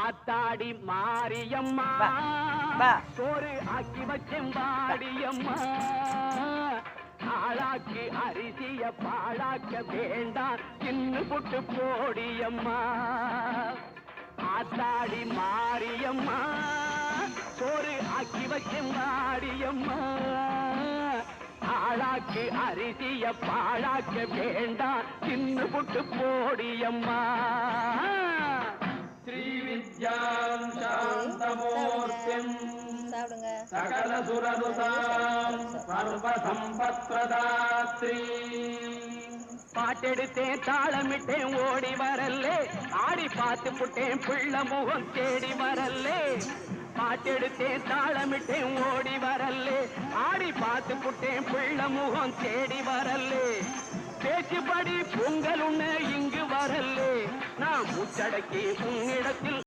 ஆத்தாடி மாரியம்மா சோறு ஆக்கி வச்சம் பாடியம்மா ஆளாக்கி அரிசிய பாழாக்க வேண்டாம் சின்ன புட்டு போடியம்மா ஆத்தாடி மாரியம்மா சோறு ஆக்கி வச்சம் பாடியம்மா ஆளாக்கி அரிசிய பாழாக்க வேண்டாம் சின்ன புட்டு போடியம்மா ஸ்ரீவித்யாம் சாந்தமூர்த்திம் சகல சுரனுதாம் சர்வ சம்பத்ரதாத்ரீ பாட்டெடுத்தேன் தாளமிட்டேன் ஓடி வரல்லே ஆடி பார்த்து புட்டேன் பிள்ளை முகம் தேடி வரல்லே பாட்டெடுத்தேன் தாளமிட்டேன் ஓடி வரல்லே ஆடி பார்த்து புட்டேன் பிள்ளை முகம் தேடி வரல்லே பேச்சுப்படி பொங்கல் உன்ன இங்கு வரல்லே நான் முச்சடக்கி உன்னிடத்தில்